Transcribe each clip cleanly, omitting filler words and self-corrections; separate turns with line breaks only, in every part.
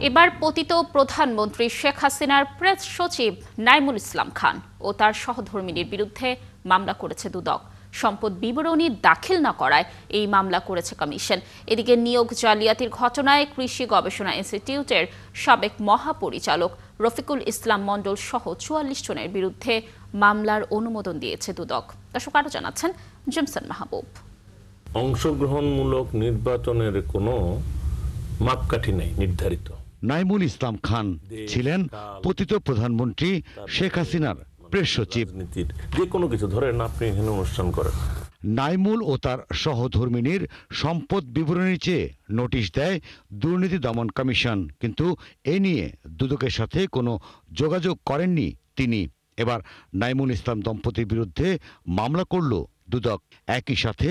এবার পতিত প্রধানমন্ত্রী শেখ হাসিনার প্রেস সচিব নাইমুল ইসলাম খান ও তার সহধর্মিনীর বিরুদ্ধে মামলা করেছে দুদক। সম্পদ বিবরণী দাখিল না করায় এই মামলা করেছে কমিশন। এদিকে নিয়োগ জালিয়াতির ঘটনায় কৃষি গবেষণা ইনস্টিটিউটের সাবেক মহাপরিচালক রফিকুল ইসলাম মণ্ডল সহ ৪৪ জনের বিরুদ্ধে মামলার অনুমোদন দিয়েছে দুদক। দর্শক আরও জানাচ্ছেন জেমসন মাহবুব।
অংশগ্রহণমূলক নির্বাচনের কোনো মাপকাঠি নেই নির্ধারিত।
নাইমুল ইসলাম খান ছিলেন পতিত প্রধানমন্ত্রী শেখ হাসিনার প্রেস সচিব।
যে কোনো কিছু ধরেন আপনি এখানে অনুষ্ঠান করেন।
নাইমুল ও তার সহধর্মিনীর সম্পদ বিবরণী চেয়ে নোটিশ দেয় দুর্নীতি দমন কমিশন, কিন্তু এ নিয়ে দুদকের সাথে কোনো যোগাযোগ করেননি তিনি। এবার নাইমুল ইসলাম দম্পতির বিরুদ্ধে মামলা করল দুদক। একই সাথে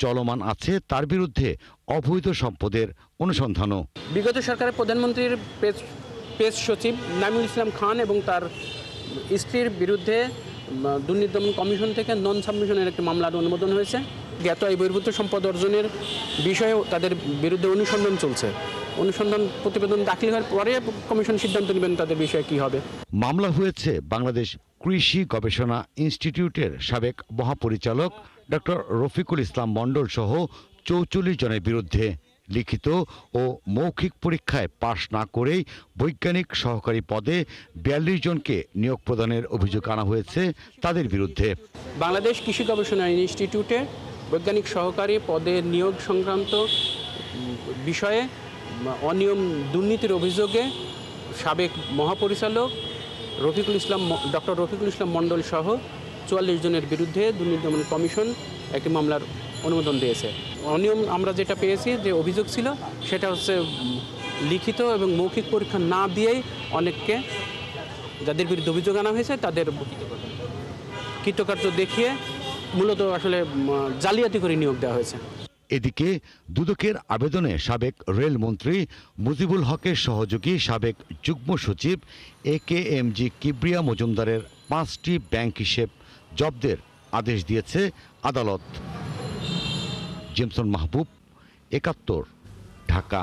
চলমান আছে তার বিরুদ্ধে অবৈধ সম্পদের অনুসন্ধানও।
বিগত সরকারের প্রধানমন্ত্রীর প্রেস সচিব নাইমুল ইসলাম খান এবং তার স্ত্রীর বিরুদ্ধে দুর্নীতি দমন কমিশন থেকে নন সাবমিশনের একটি মামলার অনুমোদন হয়েছে। জ্ঞাত এই বহির্ভূত সম্পদ অর্জনের বিষয়ে তাদের বিরুদ্ধে অনুসন্ধান চলছে। অনুসন্ধান প্রতিবেদন দাখিল হওয়ার পরে কমিশন সিদ্ধান্ত নেবেন তাদের বিষয়ে কি হবে।
মামলা হয়েছে বাংলাদেশ কৃষি গবেষণা ইনস্টিটিউটের সাবেক মহাপরিচালক ডক্টর রফিকুল ইসলাম মণ্ডল সহ ৪৪ জনের বিরুদ্ধে। লিখিত ও মৌখিক পরীক্ষায় পাশ না করেই বৈজ্ঞানিক সহকারী পদে ৪২ জনকে নিয়োগ প্রদানের অভিযোগ আনা হয়েছে তাদের বিরুদ্ধে।
বাংলাদেশ কৃষি গবেষণা ইনস্টিটিউটে বৈজ্ঞানিক সহকারী পদে নিয়োগ সংক্রান্ত বিষয়ে অনিয়ম দুর্নীতির অভিযোগে সাবেক মহাপরিচালক ডক্টর রফিকুল ইসলাম মণ্ডল সহ ৪৪ জনের বিরুদ্ধে দুর্নীতি দমন কমিশন একটি মামলার অনুমোদন দিয়েছে। অনিয়ম আমরা যেটা পেয়েছি যে অভিযোগ ছিল সেটা হচ্ছে লিখিত এবং মৌখিক পরীক্ষা না দিয়েই অনেককে যাদের বিরুদ্ধে অভিযোগ আনা হয়েছে তাদের কৃতকার্য দেখিয়ে মূলত আসলে জালিয়াতি করে নিয়োগ দেওয়া হয়েছে।
এদিকে দুদকের আবেদনে সাবেক রেলমন্ত্রী মুজিবুল হকের সহযোগী সাবেক যুগ্ম সচিব AKMG কিবরিয়া মজুমদারের ৫টি ব্যাংক হিসেব জব্দের আদেশ দিয়েছে আদালত। জেমসন মাহবুব, ৭১, ঢাকা।